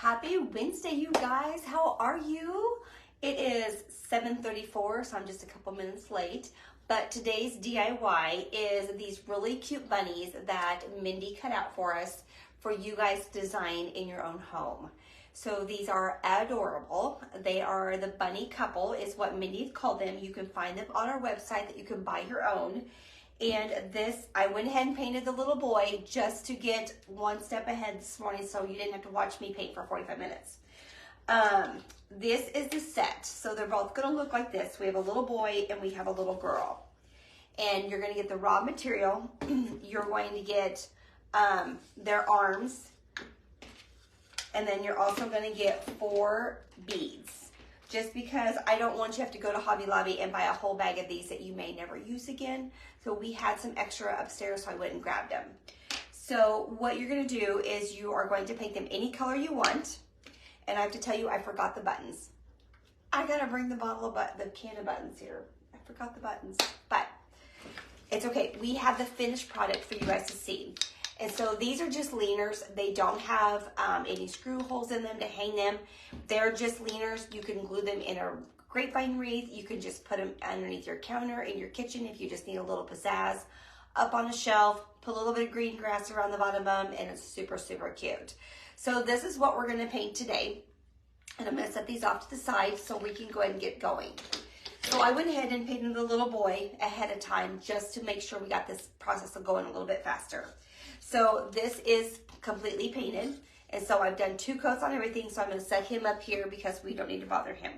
Happy Wednesday, you guys. How are you? It is 7:34, so I'm just a couple minutes late. But today's DIY is these really cute bunnies that Mindy cut out for us for you guys to design in your own home. So these are adorable. They are the bunny couple is what Mindy called them. You can find them on our website that you can buy your own. And this, I went ahead and painted the little boy just to get one step ahead this morning so you didn't have to watch me paint for 45 minutes. This is the set. So they're both gonna look like this. We have a little boy and we have a little girl. And you're gonna get the raw material. You're going to get their arms. And then you're also gonna get 4 beads. Just because I don't want you to have to go to Hobby Lobby and buy a whole bag of these that you may never use again. So we had some extra upstairs, so I went and grabbed them. So what you're gonna do is you are going to paint them any color you want. And I have to tell you, I forgot the buttons. I gotta bring the can of buttons here. I forgot the buttons, but it's okay. We have the finished product for you guys to see. And so these are just leaners. They don't have any screw holes in them to hang them. They're just leaners. You can glue them in a grapevine wreath. You can just put them underneath your counter in your kitchen if you just need a little pizzazz. Up on a shelf, put a little bit of green grass around the bottom of them, and it's super, super cute. So this is what we're gonna paint today. And I'm gonna set these off to the side so we can go ahead and get going. So I went ahead and painted the little boy ahead of time just to make sure we got this process going a little bit faster. So this is completely painted. And so I've done 2 coats on everything. So I'm gonna set him up here because we don't need to bother him.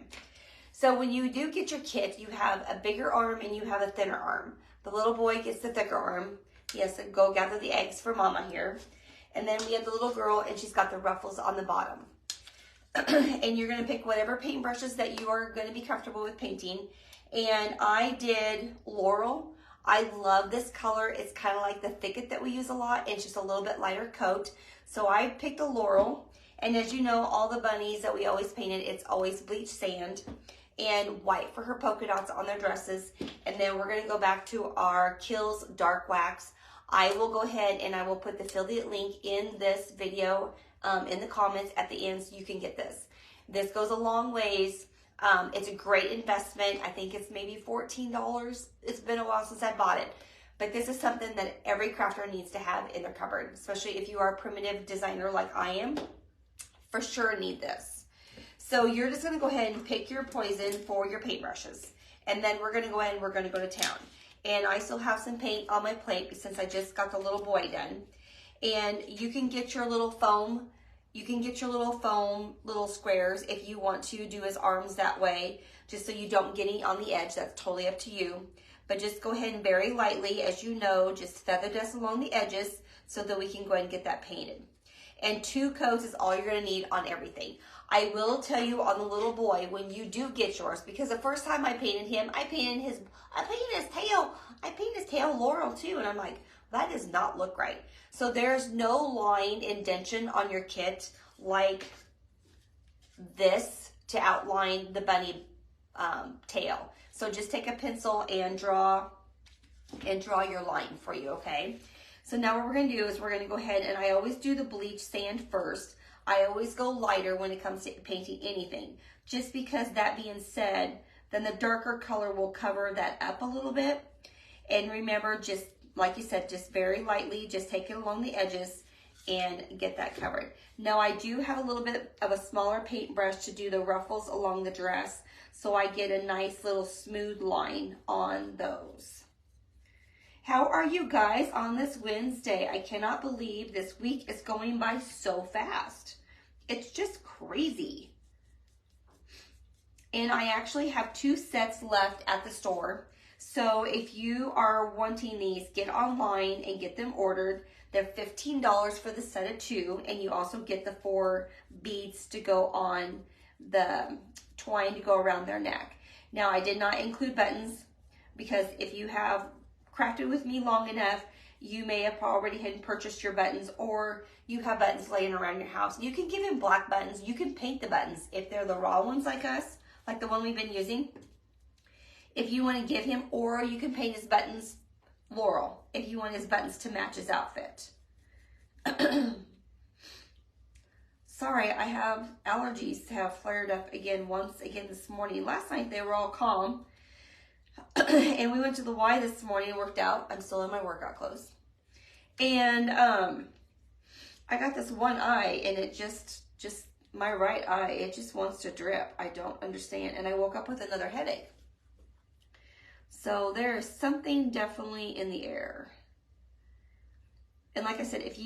So when you do get your kit, you have a bigger arm and you have a thinner arm. The little boy gets the thicker arm. He has to go gather the eggs for mama here. And then we have the little girl and she's got the ruffles on the bottom. And you're gonna pick whatever paintbrushes that you are gonna be comfortable with painting. And I did Laurel. I love this color. It's kind of like the thicket that we use a lot. It's just a little bit lighter coat. So I picked a Laurel. And as you know, all the bunnies that we always painted, it's always bleached sand and white for her polka dots on their dresses. And then we're gonna go back to our Kills Dark Wax. I will go ahead and I will put the affiliate link in this video in the comments at the end so you can get this. This goes a long ways. It's a great investment. I think it's maybe $14. It's been a while since I bought it. But this is something that every crafter needs to have in their cupboard, especially if you are a primitive designer like I am. For sure need this. So you're just going to go ahead and pick your poison for your paintbrushes. And then we're going to go ahead and we're going to go to town. And I still have some paint on my plate since I just got the little boy done. And you can get your little foam. You can get your little squares if you want to do his arms that way, just so you don't get any on the edge. That's totally up to you. But just go ahead and very lightly, as you know, just feather dust along the edges so that we can go ahead and get that painted. And 2 coats is all you're gonna need on everything. I will tell you on the little boy, when you do get yours, because the first time I painted him, I painted his tail Laurel too, and I'm like, that does not look right. So there's no line indentation on your kit like this to outline the bunny tail. So just take a pencil and draw your line for you, okay? So now what we're gonna do is we're gonna go ahead, and I always do the bleach sand first. I always go lighter when it comes to painting anything. Just because that being said, then the darker color will cover that up a little bit. And remember, just like you said, just very lightly, just take it along the edges and get that covered. Now I do have a little bit of a smaller paintbrush to do the ruffles along the dress, so I get a nice little smooth line on those. How are you guys on this Wednesday? I cannot believe this week is going by so fast. It's just crazy. And I actually have 2 sets left at the store. So if you are wanting these, get online and get them ordered. They're $15 for the set of 2, and you also get the 4 beads to go on the twine to go around their neck. Now I did not include buttons because if you have crafted with me long enough, you may have already had purchased your buttons, or you have buttons laying around your house. You can give him black buttons. You can paint the buttons if they're the raw ones like us, like the one we've been using. If you want to give him, or you can paint his buttons Laurel if you want his buttons to match his outfit. sorry, I have allergies have flared up again once again this morning. Last night they were all calm. And we went to the Y this morning, worked out. I'm still in my workout clothes. And I got this one eye and it just my right eye, it just wants to drip. I don't understand. And I woke up with another headache. So there is something definitely in the air. And like I said, if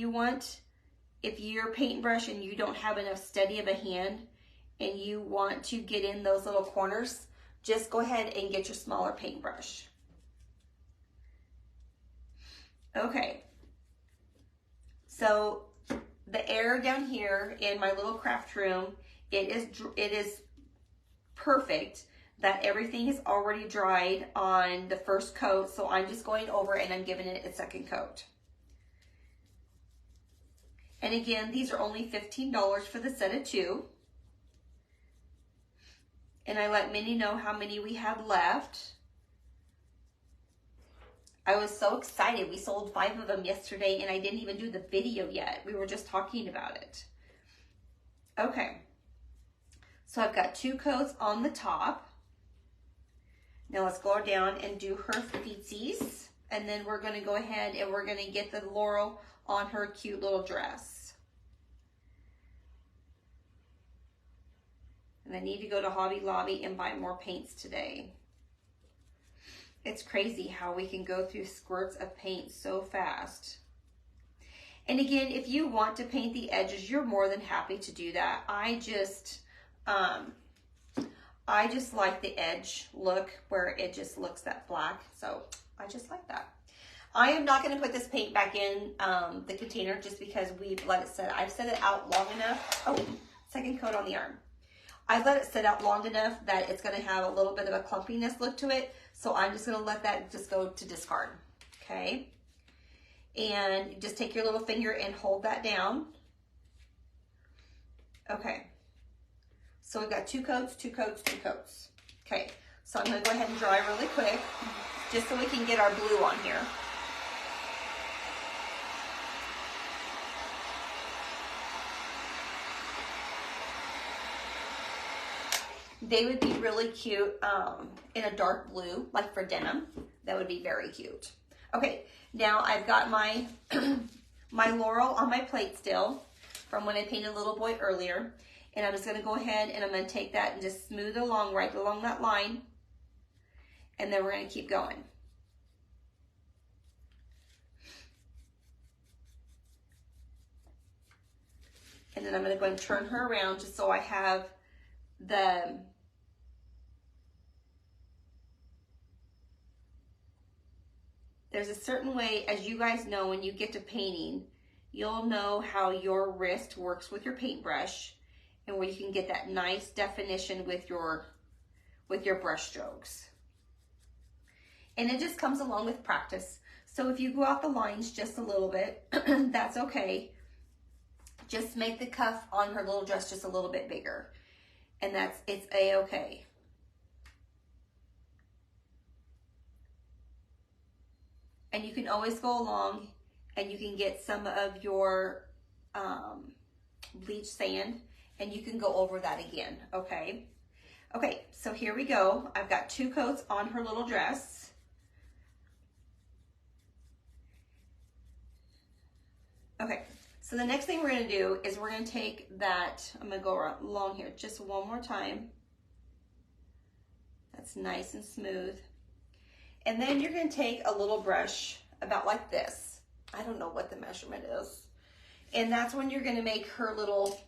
you're paintbrush and you don't have enough steady of a hand and you want to get in those little corners, just go ahead and get your smaller paintbrush. Okay. So the air down here in my little craft room, it is perfect that everything is already dried on the first coat. So I'm just going over and I'm giving it a second coat. And again, these are only $15 for the set of 2. And I let Minnie know how many we have left. I was so excited. We sold 5 of them yesterday and I didn't even do the video yet. We were just talking about it. Okay. So I've got 2 coats on the top. Now let's go down and do her feetsies. And then we're going to go ahead and we're going to get the Laurel on her cute little dress. And I need to go to Hobby Lobby and buy more paints today. It's crazy how we can go through squirts of paint so fast. And again, if you want to paint the edges, you're more than happy to do that. I just like the edge look where it just looks that black. So I just like that. I am not going to put this paint back in the container just because we've let it set. I've set it out long enough. Oh, second coat on the arm. I've let it sit out long enough that it's going to have a little bit of a clumpiness look to it. So I'm just going to let that just go to discard. Okay. And just take your little finger and hold that down. Okay. So we've got 2 coats, 2 coats, 2 coats. Okay. So I'm going to go ahead and dry really quick just so we can get our blue on here. They would be really cute in a dark blue, like for denim. That would be very cute. Okay, now I've got my my Laurel on my plate still from when I painted Little Boy earlier. And I'm just going to go ahead and I'm going to take that and just smooth it along, right along that line. And then we're going to keep going. And then I'm going to go and turn her around just so I have there's a certain way, as you guys know, when you get to painting, you'll know how your wrist works with your paintbrush and where you can get that nice definition with your brush strokes. And it just comes along with practice. So if you go out the lines just a little bit, that's okay. Just make the cuff on her little dress just a little bit bigger. And it's a-okay. And you can always go along and you can get some of your bleach sand and you can go over that again, okay? Okay, so here we go. I've got 2 coats on her little dress. Okay, so the next thing we're gonna do is we're gonna take that, I'm gonna go along here just one more time. That's nice and smooth. And then you're gonna take a little brush about like this. I don't know what the measurement is. And that's when you're gonna make her little,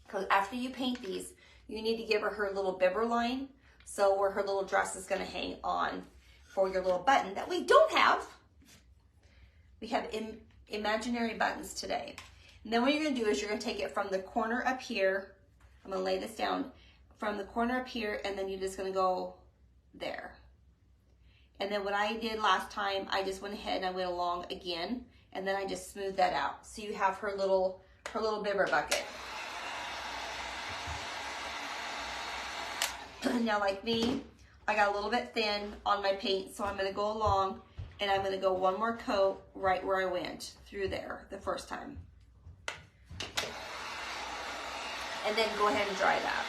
because after you paint these, you need to give her little bibber line. So where her little dress is gonna hang on for your little button that we don't have. We have imaginary buttons today. And then what you're gonna do is you're gonna take it from the corner up here. I'm gonna lay this down from the corner up here, and then you're just gonna go there. And then what I did last time, I just went ahead and I went along again, and then I just smoothed that out. So you have her little bibber bucket. Now like me, I got a little bit thin on my paint, so I'm gonna go along and I'm gonna go one more coat right where I went through there the first time. and then go ahead and dry that.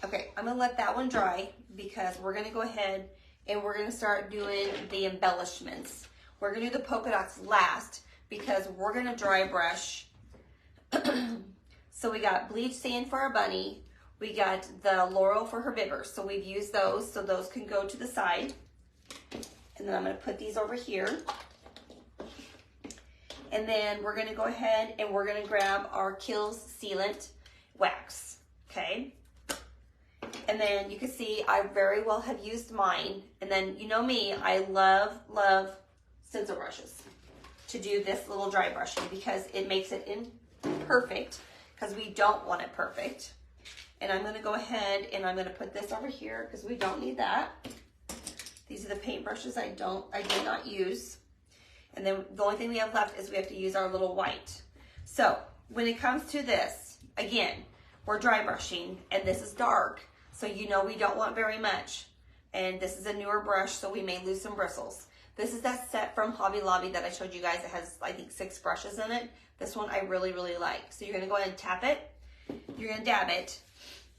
Okay, I'm gonna let that one dry because we're gonna go ahead and we're gonna start doing the embellishments. We're gonna do the polka dots last because we're gonna dry brush. So we got bleach sand for our bunny. We got the Laurel for her bibbers. So we've used those, so those can go to the side. And then I'm gonna put these over here. And then we're gonna go ahead and we're gonna grab our Kills Sealant wax, okay? And then you can see I very well have used mine. And then you know me, I love stencil brushes to do this little dry brushing because it makes it imperfect because we don't want it perfect. And I'm gonna go ahead and I'm gonna put this over here because we don't need that. These are the paint brushes I did not use. And then the only thing we have left is we have to use our little white. So when it comes to this, again, we're dry brushing and this is dark. So you know we don't want very much. And this is a newer brush, so we may lose some bristles. This is that set from Hobby Lobby that I showed you guys. It has, I think, 6 brushes in it. This one I really, really like. So you're gonna go ahead and tap it. You're gonna dab it.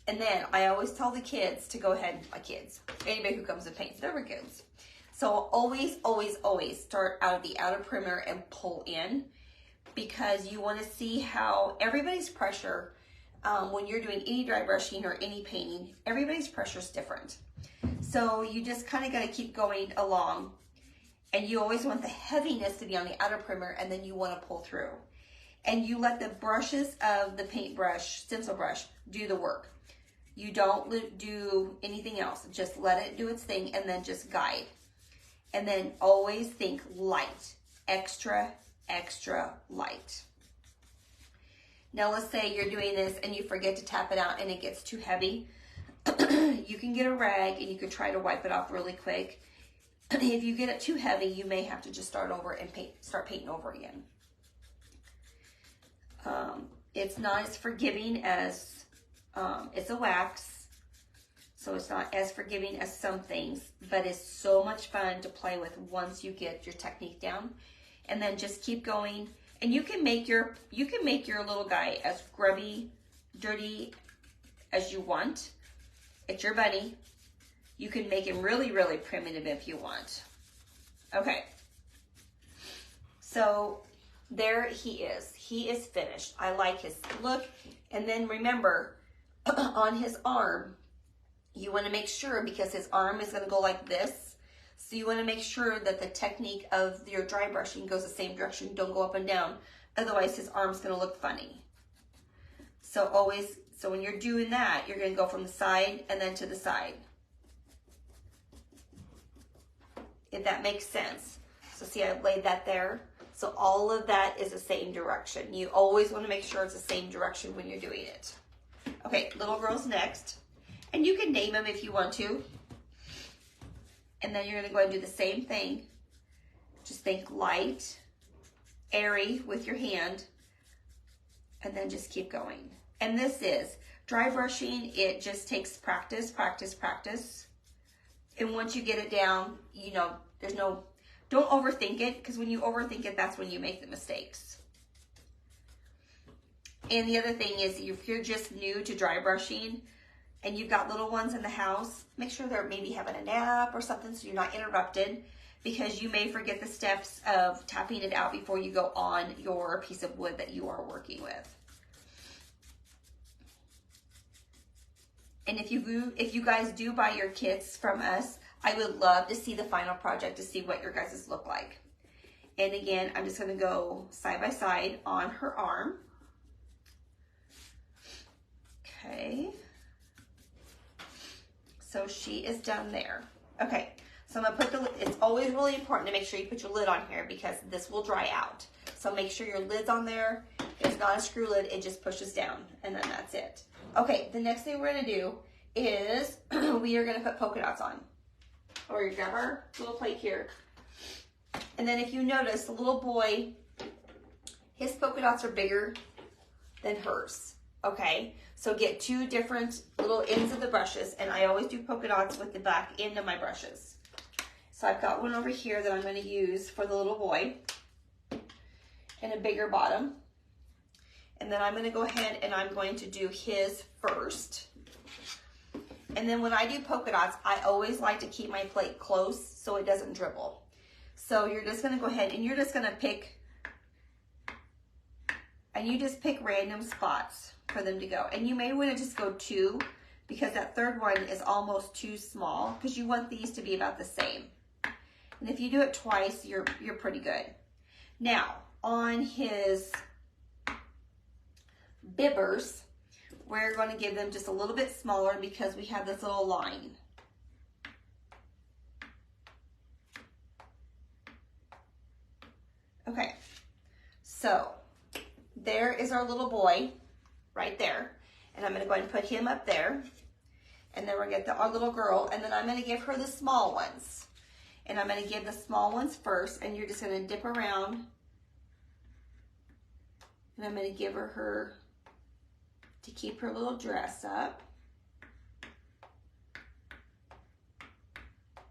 And then I always tell the kids to go ahead, my kids, anybody who comes and paints, they're kids. So always, always, always start out of the outer perimeter and pull in because you wanna see how everybody's pressure, when you're doing any dry brushing or any painting, everybody's pressure is different. So you just kind of got to keep going along, and you always want the heaviness to be on the outer perimeter, and then you want to pull through. And you let the brushes of the paintbrush, stencil brush, do the work. You don't do anything else. Just let it do its thing, and then just guide. And then always think light, extra, extra light. Now let's say you're doing this and you forget to tap it out and it gets too heavy. You can get a rag and you could try to wipe it off really quick. If you get it too heavy, you may have to just start over and start painting over again. It's not as forgiving as, it's a wax, so it's not as forgiving as some things, but it's so much fun to play with once you get your technique down. And then just keep going. And you can make your little guy as grubby, dirty as you want. It's your bunny. You can make him really, really primitive if you want. Okay. So there he is. He is finished. I like his look. And then remember, on his arm, you want to make sure, because his arm is going to go like this, so you want to make sure that the technique of your dry brushing goes the same direction. Don't go up and down. Otherwise, his arm's going to look funny. So when you're doing that, you're going to go from the side and then to the side. If that makes sense. So see, I laid that there. So all of that is the same direction. You always want to make sure it's the same direction when you're doing it. Okay, little girl's next. And you can name them if you want to. And then you're going to go ahead and do the same thing. Just think light, airy with your hand, and then just keep going. And this is dry brushing. It just takes practice, practice, practice. And once you get it down, you know, don't overthink it, because when you overthink it, that's when you make the mistakes. And the other thing is, if you're just new to dry brushing, and you've got little ones in the house, make sure they're maybe having a nap or something so you're not interrupted, because you may forget the steps of tapping it out before you go on your piece of wood that you are working with. And if you guys do buy your kits from us, I would love to see the final project to see what your guys' look like. And again, I'm just gonna go side by side on her arm. Okay. So she is done there. Okay, so I'm gonna put it's always really important to make sure you put your lid on here because this will dry out. So make sure your lid's on there. It's not a screw lid, it just pushes down, and then that's it. Okay, the next thing we're gonna do is we are gonna put polka dots on. Or you grab our little plate here. And then if you notice, the little boy, his polka dots are bigger than hers. Okay, so get 2 different little ends of the brushes, and I always do polka dots with the back end of my brushes. So I've got one over here that I'm going to use for the little boy. and a bigger bottom. And then I'm going to go ahead and I'm going to do his first. And then when I do polka dots, I always like to keep my plate close so it doesn't dribble. So you're just going to go ahead and you're just going to pick, and you just pick random spots for them to go. And you may want to just go 2 because that third one is almost too small because you want these to be about the same. And if you do it twice, you're pretty good. Now, on his bibbers, we're going to give them just a little bit smaller because we have this little line. Okay, so there is our little boy right there. And I'm going to go ahead and put him up there. And then we're going to get our little girl. And then I'm going to give her the small ones. And I'm going to give the small ones first. And you're just going to dip around. And I'm going to give her to keep her little dress up.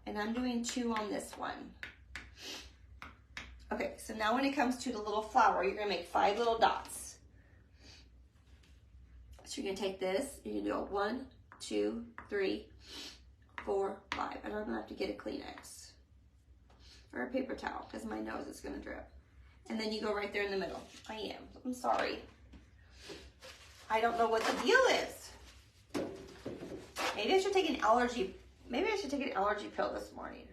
And I'm doing 2 on this one. Okay, so now when it comes to the little flower, you're going to make 5 little dots. So you're going to take this, you're going to do a 1, 2, 3, 4, 5. And I'm going to have to get a Kleenex or a paper towel because my nose is going to drip. And then you go right there in the middle. I'm sorry. I don't know what the deal is. Maybe I should take an allergy pill this morning.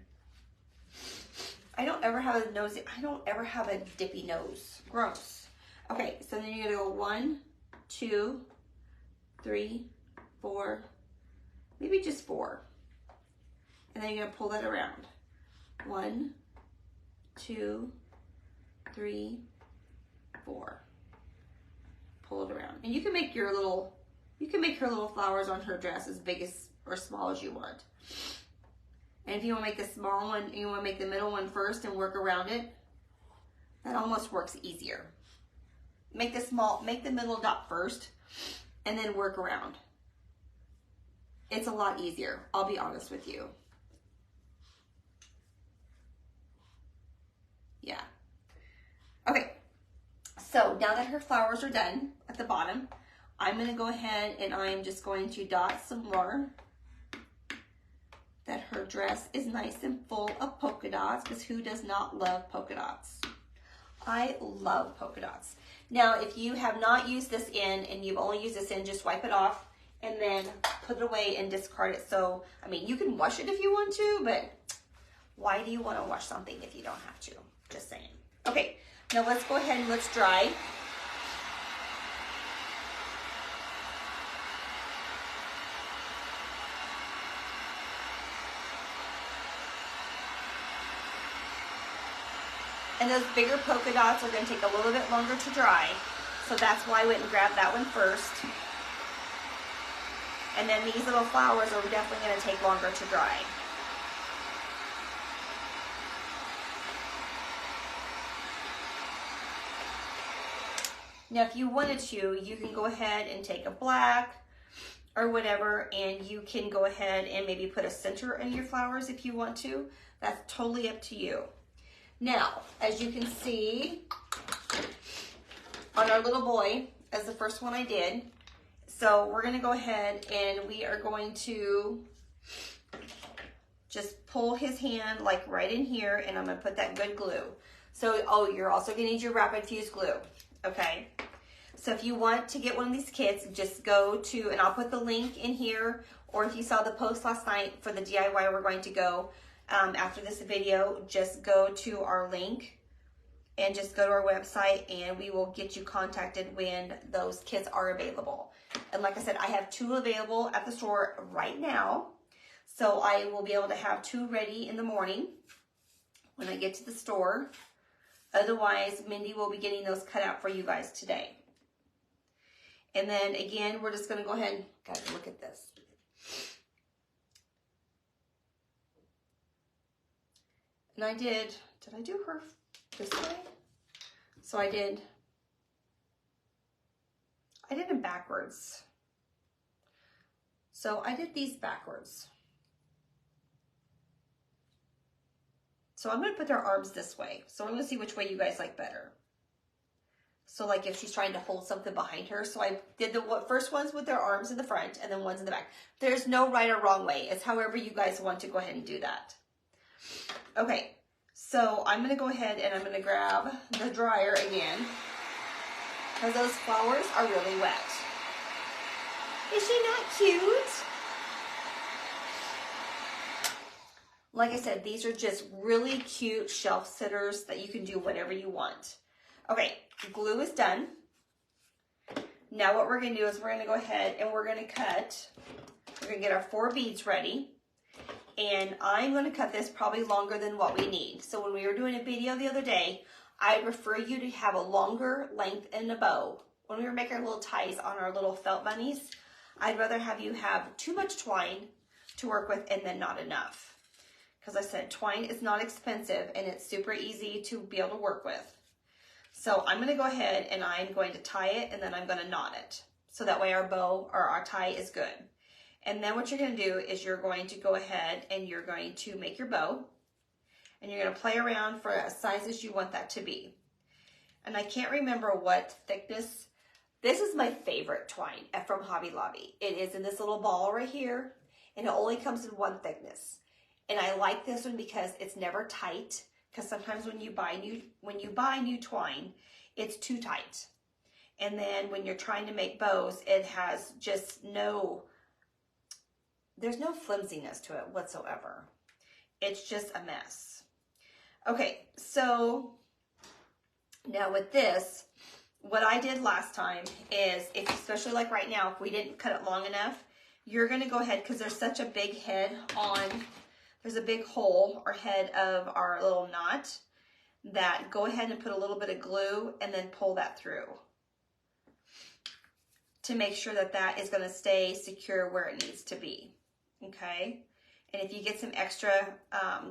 I don't ever have a dippy nose. Gross. Okay, so then you're gonna go 1, 2, 3, 4, maybe just 4. And then you're gonna pull that around. 1, 2, 3, 4. Pull it around. And you can make her little flowers on her dress as big as or small as you want. And if you want to make the small one, and you want to make the middle one first and work around it, that almost works easier. Make the middle dot first and then work around. It's a lot easier, I'll be honest with you. Yeah. Okay, so now that her flowers are done at the bottom, I'm going to go ahead and I'm just going to dot some more. That her dress is nice and full of polka dots, because who does not love polka dots? I love polka dots. Now, if you have not used this in and you've only used this in, just wipe it off and then put it away and discard it. So, I mean, you can wash it if you want to, but why do you want to wash something if you don't have to? Just saying. Okay, now let's go ahead and let's dry. And those bigger polka dots are going to take a little bit longer to dry. So that's why I went and grabbed that one first. And then these little flowers are definitely going to take longer to dry. Now if you wanted to, you can go ahead and take a black or whatever, and you can go ahead and maybe put a center in your flowers if you want to. That's totally up to you. Now, as you can see, on our little boy, as the first one I did, so we're going to go ahead and we are going to just pull his hand like right in here, and I'm going to put that good glue. So, oh, you're also going to need your rapid fuse glue, okay? So if you want to get one of these kits, just go to, and I'll put the link in here, or if you saw the post last night for the DIY we're going to go, after this video, just go to our link and just go to our website, and we will get you contacted when those kits are available. And like I said, I have 2 available at the store right now. So I will be able to have 2 ready in the morning when I get to the store. Otherwise, Mindy will be getting those cut out for you guys today. And then again, we're just going to go ahead and, guys, look at this. And I did I do her this way? So I did them backwards. So I did these backwards. So I'm going to put their arms this way. So I'm going to see which way you guys like better. So like if she's trying to hold something behind her. So I did the first ones with their arms in the front and then ones in the back. There's no right or wrong way. It's however you guys want to go ahead and do that. Okay, so I'm going to go ahead and I'm going to grab the dryer again because those flowers are really wet. Is she not cute? Like I said, these are just really cute shelf sitters that you can do whatever you want. Okay, glue is done. Now what we're going to do is we're going to go ahead and we're going to cut. We're going to get our 4 beads ready. And I'm going to cut this probably longer than what we need. So when we were doing a video the other day, I prefer you to have a longer length in a bow. When we were making our little ties on our little felt bunnies, I'd rather have you have too much twine to work with and then not enough. Because I said twine is not expensive and it's super easy to be able to work with. So I'm going to go ahead and I'm going to tie it and then I'm going to knot it. So that way our bow or our tie is good. And then what you're going to do is you're going to go ahead and you're going to make your bow. And you're going to play around for as sizes you want that to be. And I can't remember what thickness. This is my favorite twine from Hobby Lobby. It is in this little ball right here. And it only comes in one thickness. And I like this one because it's never tight. Because sometimes when you buy new twine, it's too tight. And then when you're trying to make bows, it has just there's no flimsiness to it whatsoever. It's just a mess. Okay, so now with this, what I did last time is, especially like right now, if we didn't cut it long enough, you're going to go ahead, because there's such a big head there's a big hole or head of our little knot, that go ahead and put a little bit of glue and then pull that through to make sure that that is going to stay secure where it needs to be. Okay, and if you get some extra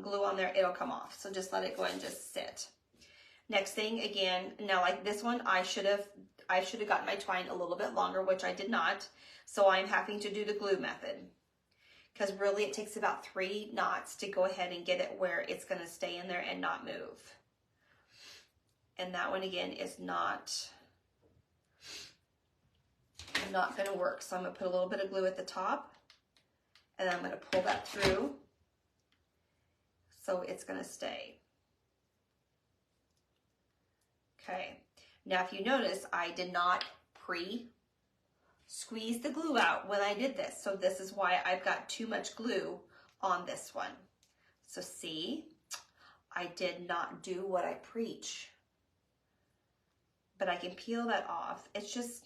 glue on there, it'll come off. So just let it go and just sit. Next thing, again, now like this one, I should have gotten my twine a little bit longer, which I did not. So I'm having to do the glue method because really it takes about 3 knots to go ahead and get it where it's going to stay in there and not move. And that one again is not going to work. So I'm going to put a little bit of glue at the top. And I'm going to pull that through so it's going to stay. Okay, now if you notice, I did not squeeze the glue out when I did this. So this is why I've got too much glue on this one. So see, I did not do what I preach. But I can peel that off. It's just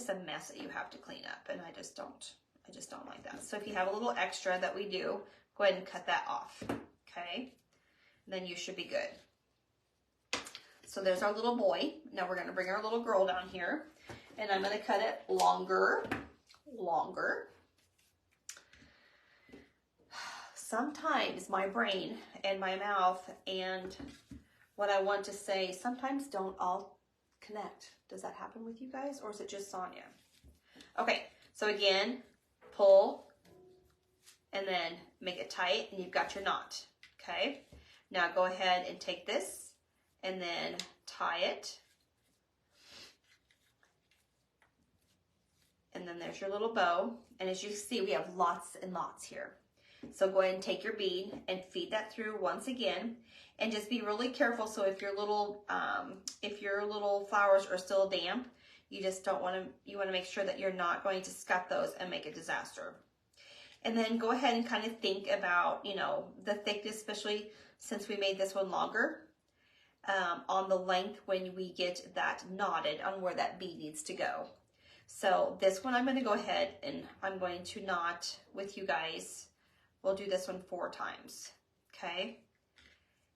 a mess that you have to clean up, and I just don't like that. So if you have a little extra that we do, go ahead and cut that off, okay? And then you should be good. So there's our little boy. Now we're going to bring our little girl down here, and I'm going to cut it longer. Sometimes my brain and my mouth and what I want to say sometimes don't all connect. Does that happen with you guys, or is it just Sonya? Okay, so again, pull and then make it tight, and you've got your knot. Okay, now go ahead and take this and then tie it, and then there's your little bow. And as you see, we have lots and lots here. So go ahead and take your bead and feed that through once again, and just be really careful. So if your little flowers are still damp, you just don't want to, you want to make sure that you're not going to scut those and make a disaster. And then go ahead and kind of think about, you know, the thickness, especially since we made this one longer, on the length when we get that knotted on where that bead needs to go. So this one I'm going to go ahead and I'm going to knot with you guys. We'll do this one 4 times, okay?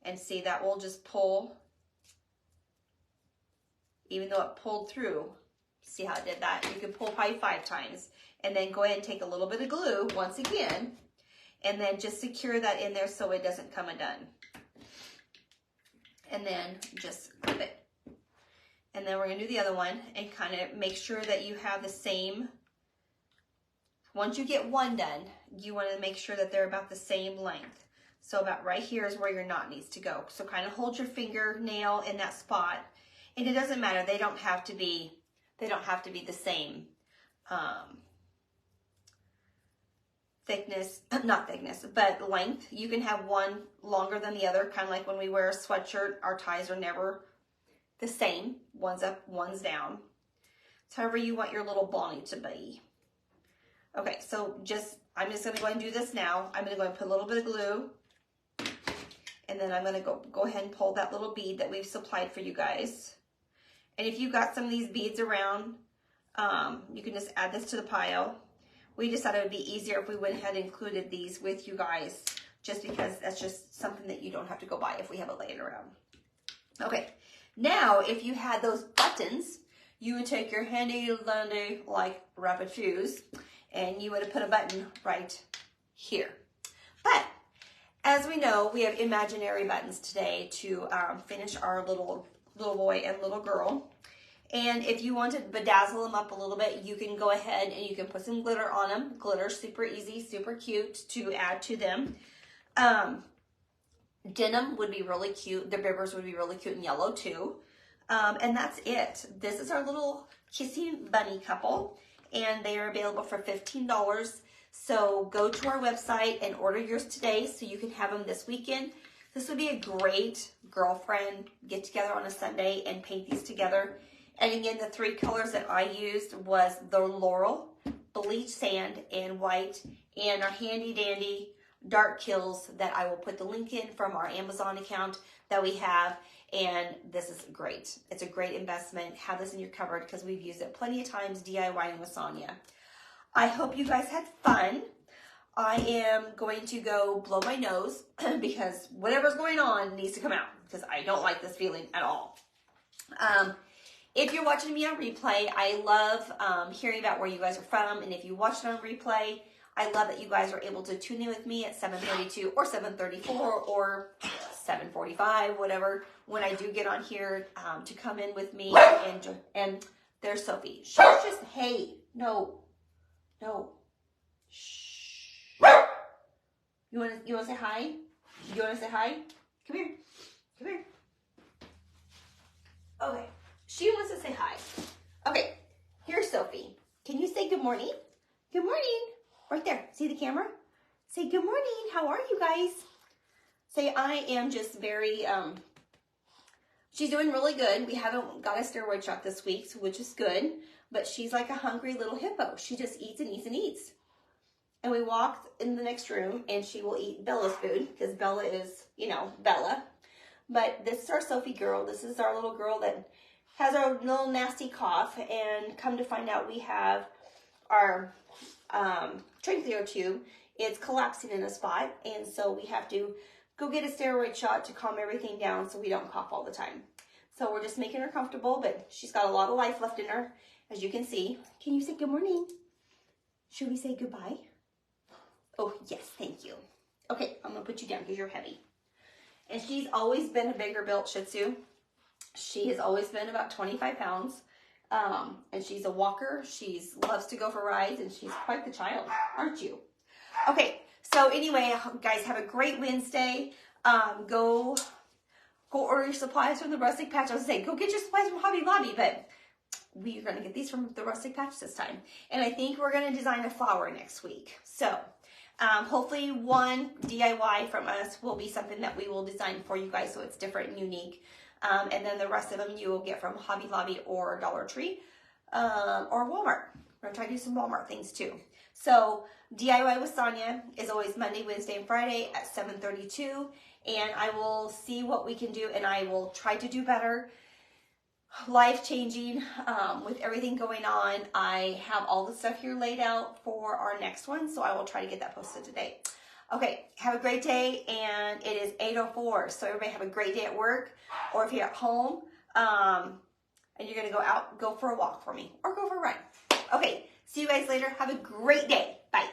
And see, that will just pull, even though it pulled through. See how it did that? You can pull probably 5 times. And then go ahead and take a little bit of glue once again, and then just secure that in there so it doesn't come undone. And then just clip it. And then we're going to do the other one and kind of make sure that you have the same. Once you get one done, you want to make sure that they're about the same length. So about right here is where your knot needs to go. So kind of hold your fingernail in that spot And it doesn't matter. They don't have to be the same thickness, not thickness, but length. You can have one longer than the other, kind of like when we wear a sweatshirt, our ties are never the same. One's up, one's down. It's however you want your little bonnet to be. Okay, so I'm just gonna go ahead and do this now. I'm gonna go and put a little bit of glue, and then I'm gonna go ahead and pull that little bead that we've supplied for you guys. And if you've got some of these beads around, you can just add this to the pile. We just thought it would be easier if we went ahead and included these with you guys, just because that's just something that you don't have to go buy if we have it laying around. Okay, now if you had those buttons, you would take your handy dandy like rapid fuse and you would have put a button right here. But as we know, we have imaginary buttons today to finish our little boy and little girl. And if you want to bedazzle them up a little bit, you can go ahead and you can put some glitter on them. Glitter's super easy, super cute to add to them. Denim would be really cute. The bibbers would be really cute in yellow too. And that's it. This is our little kissing bunny couple, and they are available for $15. So go to our website and order yours today so you can have them this weekend. This would be a great girlfriend get together on a Sunday and paint these together. And again, the 3 colors that I used was the Laurel, Bleach Sand, and White, and our handy dandy dark kills that I will put the link in from our Amazon account that we have. And this is great. It's a great investment. Have this in your cupboard because we've used it plenty of times DIYing with Sonya. I hope you guys had fun. I am going to go blow my nose because whatever's going on needs to come out because I don't like this feeling at all. If you're watching me on replay, I love hearing about where you guys are from. And if you watch it on replay, I love that you guys are able to tune in with me at 7:32 or 7:34 or 7:45, whatever, when I do get on here to come in with me. And there's Sophie. She's just, hey, no, shh. You want to say hi? You want to say hi? Come here. Okay. She wants to say hi. Okay, here's Sophie. Can you say good morning? Good morning. Right there. See the camera? Say good morning. How are you guys? Say I am just very, she's doing really good. We haven't got a steroid shot this week, which is good. But she's like a hungry little hippo. She just eats and eats and eats. And we walk in the next room and she will eat Bella's food because Bella is, Bella. But this is our Sophie girl. This is our little girl that has our little nasty cough, and come to find out we have our trachea tube. It's collapsing in a spot, and so we have to go get a steroid shot to calm everything down so we don't cough all the time. So we're just making her comfortable, but she's got a lot of life left in her, as you can see. Can you say good morning? Should we say goodbye? Oh, yes, thank you. Okay, I'm going to put you down because you're heavy. And she's always been a bigger built Shih Tzu. She has always been about 25 pounds, and she's a walker. She loves to go for rides, and she's quite the child, aren't you? Okay, so anyway, guys, have a great Wednesday. Go order your supplies from the Rustic Patch. I was saying, go get your supplies from Hobby Lobby, but we're going to get these from the Rustic Patch this time. And I think we're going to design a flower next week. So hopefully one DIY from us will be something that we will design for you guys so it's different and unique. And then the rest of them you will get from Hobby Lobby or Dollar Tree or Walmart. We're going to try to do some Walmart things too. So DIY with Sonya is always Monday, Wednesday, and Friday at 7:32. And I will see what we can do, and I will try to do better. Life-changing with everything going on. I have all the stuff here laid out for our next one, so I will try to get that posted today. Okay, have a great day, and it is 8:04, so everybody have a great day at work, or if you're at home, and you're going to go for a walk for me, or go for a run. Okay, see you guys later. Have a great day. Bye.